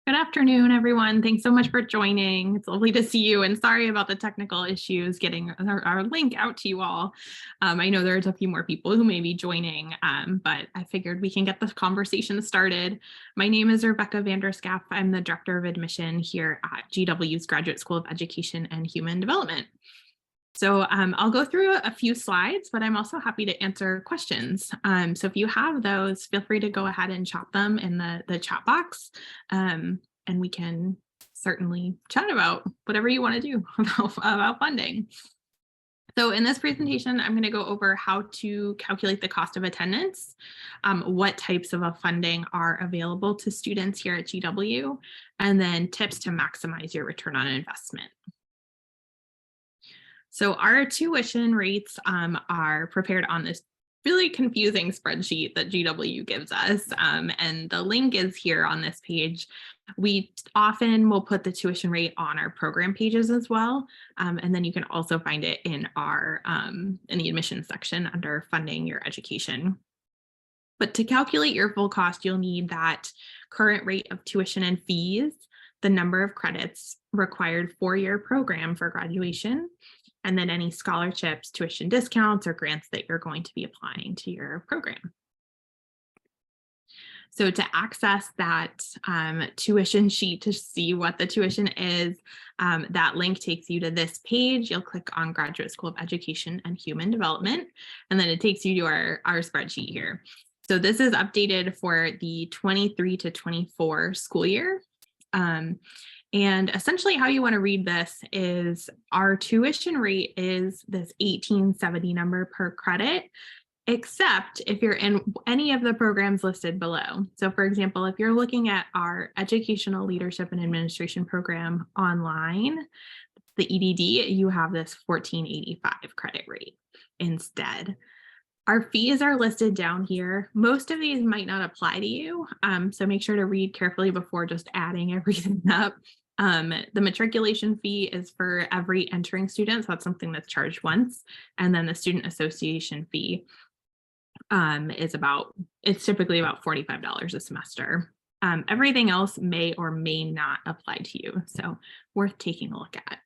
Good afternoon, everyone. Thanks so much for joining. It's lovely to see you, and sorry about the technical issues getting our link out to you all. I know there's a few more people who may be joining, but I figured we can get the conversation started. My name is Rebecca Vander Schaaf. I'm the Director of Admission here at GW's Graduate School of Education and Human Development. So I'll go through a few slides, but I'm also happy to answer questions. So if you have those, feel free to go ahead and chat them in the chat box, and we can certainly chat about whatever you want to do about funding. So in this presentation, I'm going to go over how to calculate the cost of attendance, what types of funding are available to students here at GW, and then tips to maximize your return on investment. So our tuition rates are prepared on this really confusing spreadsheet that GW gives us, and the link is here on this page. We often will put the tuition rate on our program pages as well, and then you can also find it in our in the admissions section under funding your education. But to calculate your full cost, you'll need that current rate of tuition and fees, the number of credits required for your program for graduation, and then any scholarships, tuition discounts, or grants that you're going to be applying to your program. So to access that tuition sheet to see what the tuition is, that link takes you to this page. You'll click on Graduate School of Education and Human Development, and then it takes you to our spreadsheet here. So this is updated for the 23 to 24 school year. And essentially how you want to read this is our tuition rate is this $18.70 number per credit, except if you're in any of the programs listed below. So for example, if you're looking at our Educational Leadership and Administration program online, the EDD, you have this $14.85 credit rate instead. Our fees are listed down here. Most of these might not apply to you, so make sure to read carefully before just adding everything up. The matriculation fee is for every entering student, so that's something that's charged once. And then the student association fee it's typically about $45 a semester. Everything else may or may not apply to you, so worth taking a look at.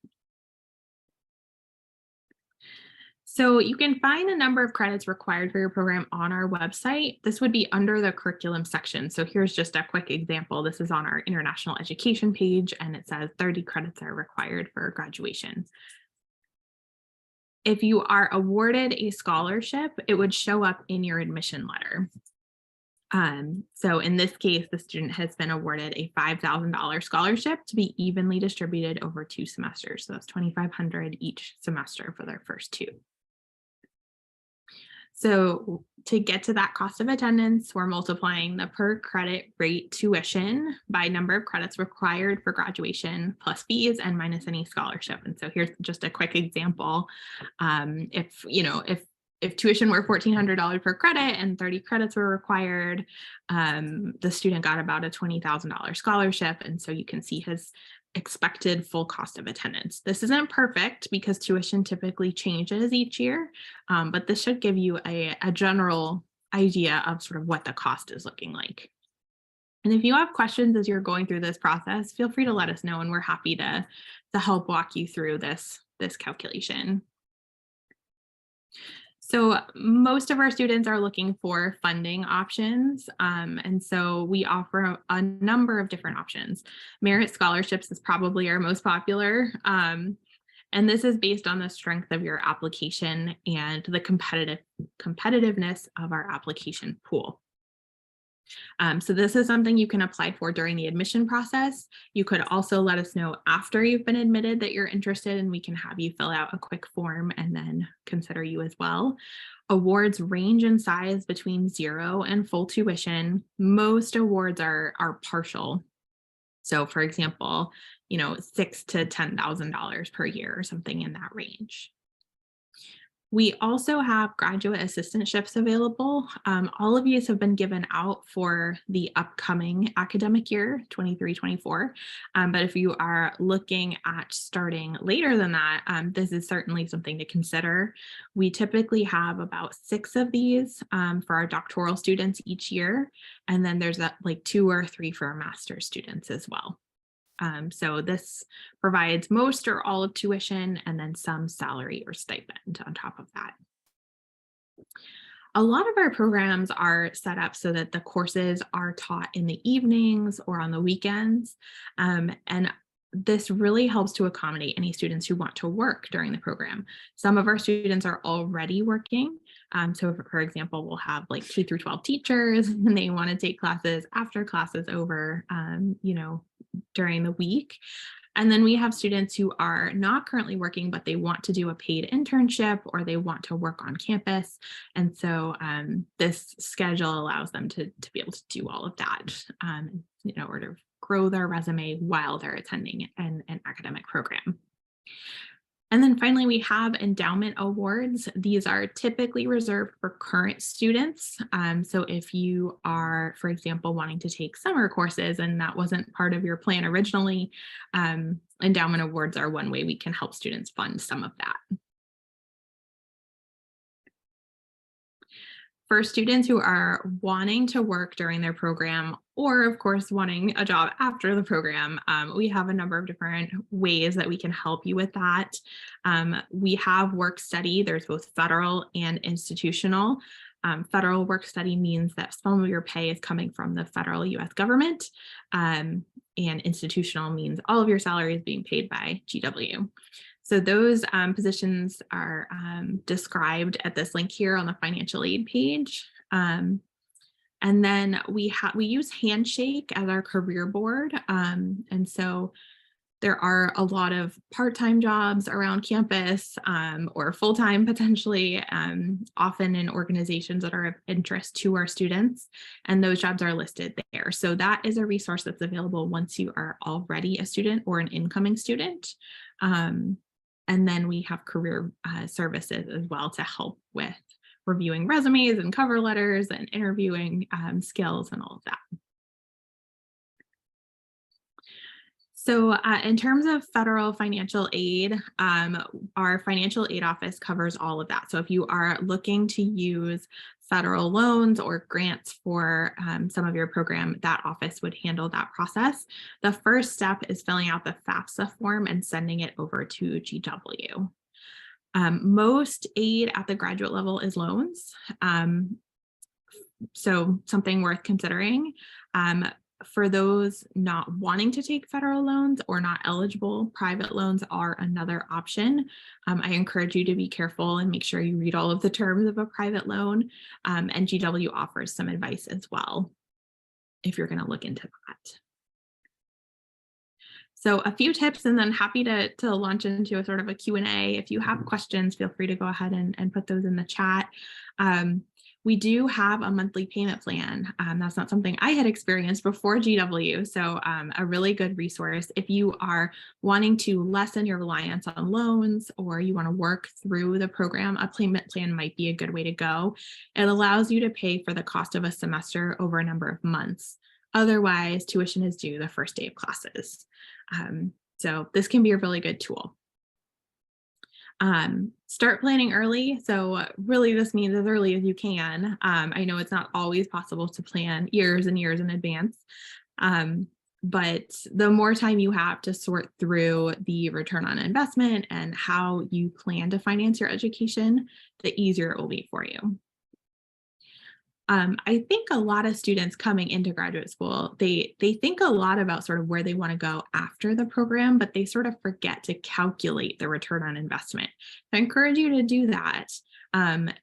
So you can find the number of credits required for your program on our website. This would be under the curriculum section. So here's just a quick example. This is on our international education page, and it says 30 credits are required for graduation. If you are awarded a scholarship, it would show up in your admission letter. So in this case, the student has been awarded a $5,000 scholarship to be evenly distributed over 2 semesters. So that's $2,500 each semester for their first 2. So to get to that cost of attendance, we're multiplying the per credit rate tuition by number of credits required for graduation plus fees and minus any scholarship. And so here's just a quick example. If tuition were $1,400 per credit and 30 credits were required, the student got about a $20,000 scholarship. And so you can see his expected full cost of attendance. This isn't perfect because tuition typically changes each year, but this should give you a general idea of sort of what the cost is looking like. And if you have questions as you're going through this process, feel free to let us know, and we're happy to help walk you through this calculation. So most of our students are looking for funding options, and so we offer a number of different options. Merit scholarships is probably our most popular, and this is based on the strength of your application and the competitiveness of our application pool. So this is something you can apply for during the admission process. You could also let us know after you've been admitted that you're interested, and we can have you fill out a quick form and then consider you as well. Awards range in size between 0 and full tuition. Most awards are partial. So for example, $6,000 to $10,000 per year or something in that range. We also have graduate assistantships available. All of these have been given out for the upcoming academic year, 23-24. But if you are looking at starting later than that, this is certainly something to consider. We typically have about 6 of these for our doctoral students each year. And then there's like 2 or 3 for our master's students as well. So this provides most or all of tuition and then some salary or stipend on top of that. A lot of our programs are set up so that the courses are taught in the evenings or on the weekends. And this really helps to accommodate any students who want to work during the program. Some of our students are already working. So for example, we'll have like K through 12 teachers and they want to take classes after class is over, during the week. And then we have students who are not currently working, but they want to do a paid internship or they want to work on campus. And so this schedule allows them to be able to do all of that in order to grow their resume while they're attending an academic program. And then finally, we have endowment awards. These are typically reserved for current students. So if you are, for example, wanting to take summer courses and that wasn't part of your plan originally, endowment awards are one way we can help students fund some of that. For students who are wanting to work during their program, or of course wanting a job after the program, we have a number of different ways that we can help you with that. We have work study. There's both federal and institutional. Federal work study means that some of your pay is coming from the federal US government, and institutional means all of your salary is being paid by GW. So those positions are described at this link here on the financial aid page. And then we use Handshake as our career board. And so there are a lot of part-time jobs around campus or full-time potentially, often in organizations that are of interest to our students. And those jobs are listed there. So that is a resource that's available once you are already a student or an incoming student. And then we have career services as well to help with reviewing resumes and cover letters and interviewing skills and all of that. So in terms of federal financial aid, our financial aid office covers all of that. So if you are looking to use federal loans or grants for some of your program, that office would handle that process. The first step is filling out the FAFSA form and sending it over to GW. Most aid at the graduate level is loans. So something worth considering. For those not wanting to take federal loans or not eligible, private loans are another option. I encourage you to be careful and make sure you read all of the terms of a private loan. And GW offers some advice as well if you're going to look into that. So a few tips and then happy to launch into a sort of a Q&A. If you have questions, feel free to go ahead and put those in the chat. We do have a monthly payment plan. That's not something I had experienced before GW, so a really good resource. If you are wanting to lessen your reliance on loans or you want to work through the program, a payment plan might be a good way to go. It allows you to pay for the cost of a semester over a number of months. Otherwise, tuition is due the first day of classes. So this can be a really good tool. Start planning early. So really this means as early as you can. I know it's not always possible to plan years and years in advance, but the more time you have to sort through the return on investment and how you plan to finance your education, the easier it will be for you. I think a lot of students coming into graduate school, they think a lot about sort of where they want to go after the program, but they sort of forget to calculate the return on investment. I encourage you to do that.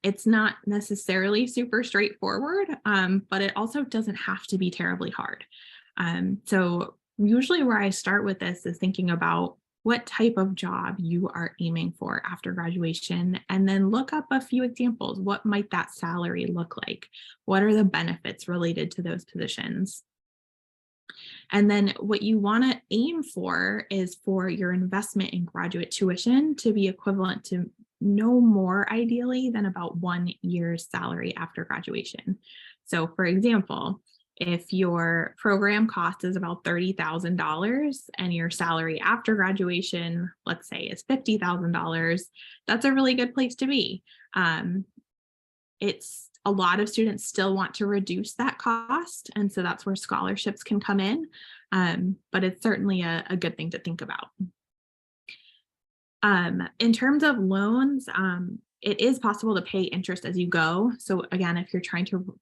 It's not necessarily super straightforward, but it also doesn't have to be terribly hard. So usually where I start with this is thinking about what type of job you are aiming for after graduation, and then look up a few examples. What might that salary look like? What are the benefits related to those positions? And then what you want to aim for is for your investment in graduate tuition to be equivalent to no more ideally than about 1 year's salary after graduation. So for example, if your program cost is about $30,000 and your salary after graduation, let's say, is $50,000, that's a really good place to be. It's a lot of students still want to reduce that cost, and so that's where scholarships can come in, but it's certainly a good thing to think about. In terms of loans, it is possible to pay interest as you go. So again, if you're trying to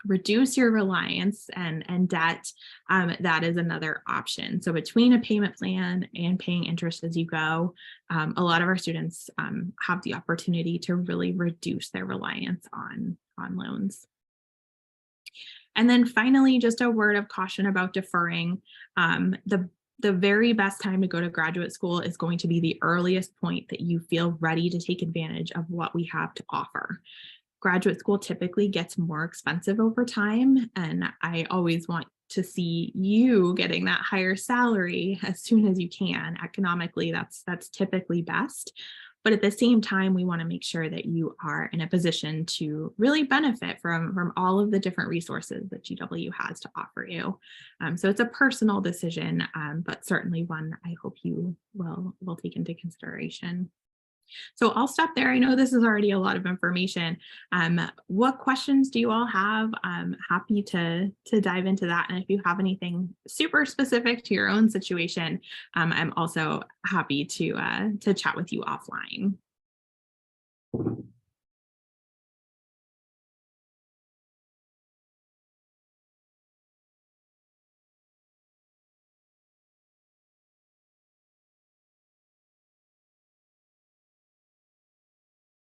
reduce your reliance and debt, that is another option. So between a payment plan and paying interest as you go, a lot of our students have the opportunity to really reduce their reliance on loans. And then finally, just a word of caution about deferring. The very best time to go to graduate school is going to be the earliest point that you feel ready to take advantage of what we have to offer. Graduate school typically gets more expensive over time, and I always want to see you getting that higher salary as soon as you can. Economically, that's typically best. But at the same time, we want to make sure that you are in a position to really benefit from all of the different resources that GW has to offer you. So it's a personal decision, but certainly one I hope you will take into consideration. So I'll stop there. I know this is already a lot of information. What questions do you all have? I'm happy to dive into that. And if you have anything super specific to your own situation, I'm also happy to chat with you offline.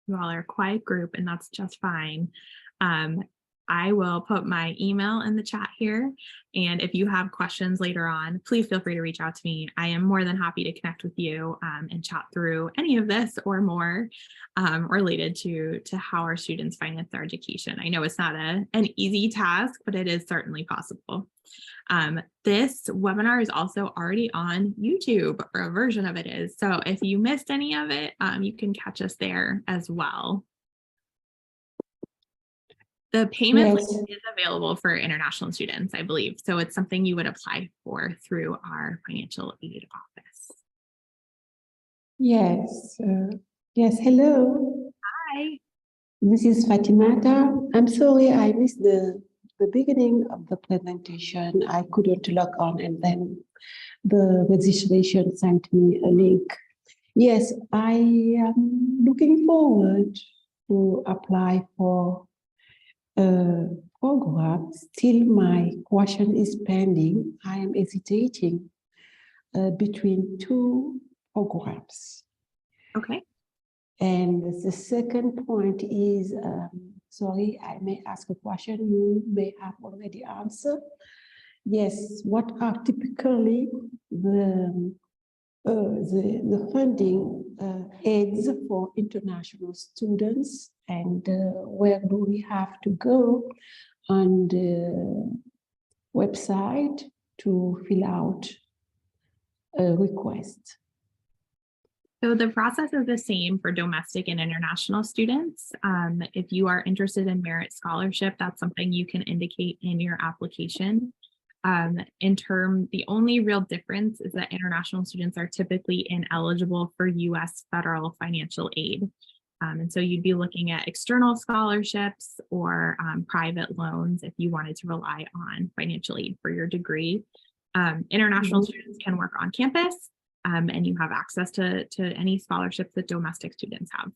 You all are a quiet group, and that's just fine. I will put my email in the chat here. And if you have questions later on, please feel free to reach out to me. I am more than happy to connect with you and chat through any of this or more related to how our students finance their education. I know it's not an easy task, but it is certainly possible. This webinar is also already on YouTube, or a version of it is. So if you missed any of it, you can catch us there as well. The payment link is available for international students, I believe. So it's something you would apply for through our financial aid office. Yes. Yes. Hello. Hi. This is Fatimata. I'm sorry I missed the beginning of the presentation. I couldn't log on, and then the registration sent me a link. Yes, I am looking forward to apply for a program. Still, my question is pending. I am hesitating between two programs. Okay. And the second point is, sorry, I may ask a question you may have already answered. Yes, what are typically the funding aids for international students, and where do we have to go on the website to fill out a request? So the process is the same for domestic and international students. If you are interested in merit scholarship, that's something you can indicate in your application. The only real difference is that international students are typically ineligible for U.S. federal financial aid. And so you'd be looking at external scholarships or private loans if you wanted to rely on financial aid for your degree. International students can work on campus, and you have access to any scholarships that domestic students have.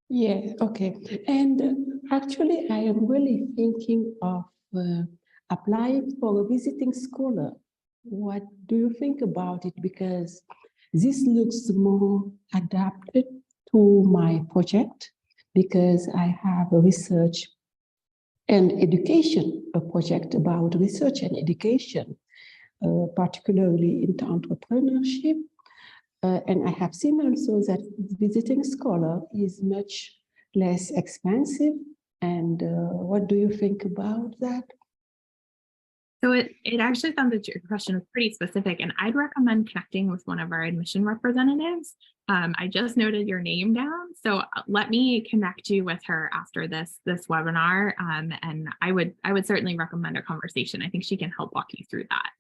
Yeah, okay. And actually, I am really thinking of applying for a visiting scholar. What do you think about it? Because this looks more adapted to my project, because I have a research and education, a project about research and education, particularly in entrepreneurship. And I have seen also that visiting scholar is much less expensive. And what do you think about that? So it actually sounds like your question is pretty specific, and I'd recommend connecting with one of our admission representatives. I just noted your name down, so let me connect you with her after this webinar, and I would certainly recommend a conversation. I think she can help walk you through that.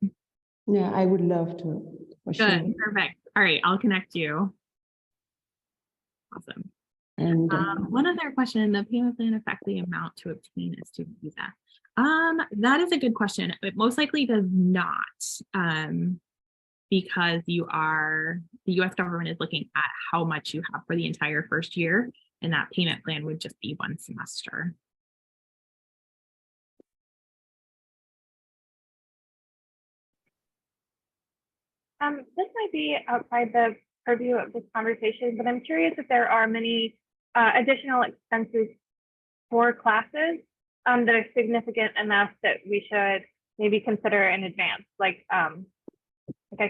Yeah, I would love to. For Good, sure. perfect. All right, I'll connect you. Awesome. And One other question, the payment plan affect the amount to obtain a student visa? That is a good question. It most likely does not, because the US government is looking at how much you have for the entire first year, and that payment plan would just be one semester. This might be outside the purview of this conversation, but I'm curious if there are many additional expenses for classes that are significant enough that we should maybe consider in advance. Like I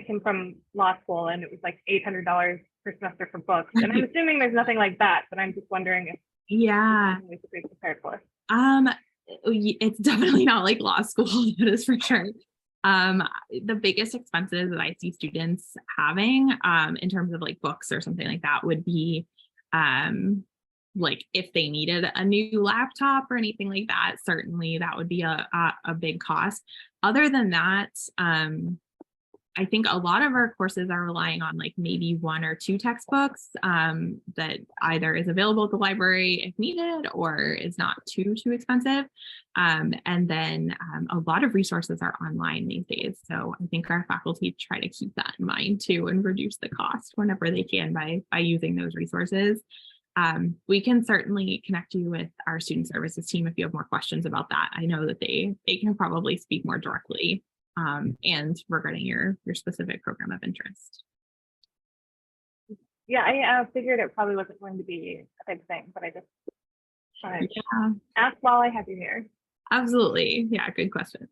came from law school and it was like $800 per semester for books. And I'm assuming there's nothing like that, but I'm just wondering if Yeah, we should be prepared for. it's definitely not like law school, that is for sure. The biggest expenses that I see students having in terms of like books or something like that would be like if they needed a new laptop or anything like that, certainly that would be a big cost. Other than that, I think a lot of our courses are relying on like maybe 1 or 2 textbooks that either is available at the library if needed or is not too expensive. And then a lot of resources are online these days. So I think our faculty try to keep that in mind too and reduce the cost whenever they can by using those resources. We can certainly connect you with our student services team if you have more questions about that. I know that they can probably speak more directly and regarding your specific program of interest. Yeah, I figured it probably wasn't going to be a big thing, but I just wanted to ask while I have you here. Absolutely. Yeah, good question.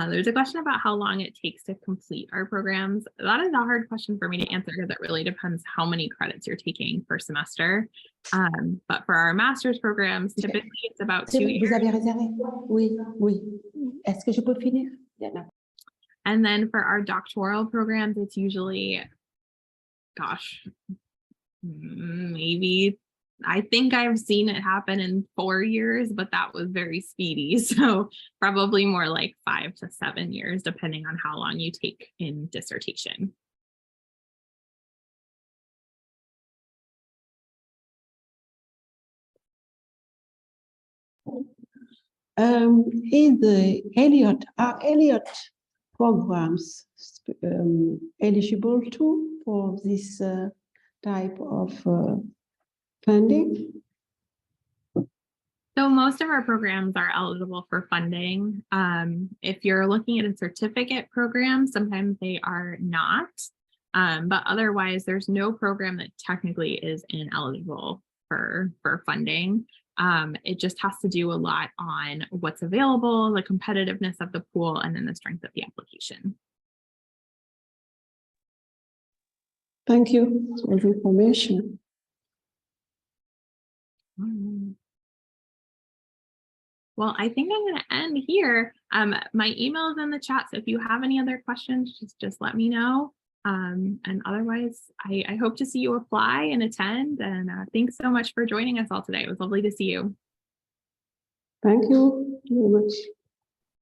There's a question about how long it takes to complete our programs. That is a hard question for me to answer because it really depends how many credits you're taking per semester. But for our master's programs, typically it's about 2 years. Vous avez réservé? Oui, oui. Est-ce que je peux finir? Yeah, no. And then for our doctoral programs, it's usually, gosh, maybe, I think I've seen it happen in 4 years, but that was very speedy. So probably more like 5 to 7 years, depending on how long you take in dissertation. In the Elliott programs eligible too for this type of funding? So most of our programs are eligible for funding. If you're looking at a certificate program, sometimes they are not, but otherwise there's no program that technically is ineligible for funding. It just has to do a lot on what's available, the competitiveness of the pool, and then the strength of the application. Thank you for the information. Well, I think I'm going to end here. My email is in the chat, so if you have any other questions, just let me know. And otherwise, I hope to see you apply and attend. And thanks so much for joining us all today. It was lovely to see you. Thank you very much.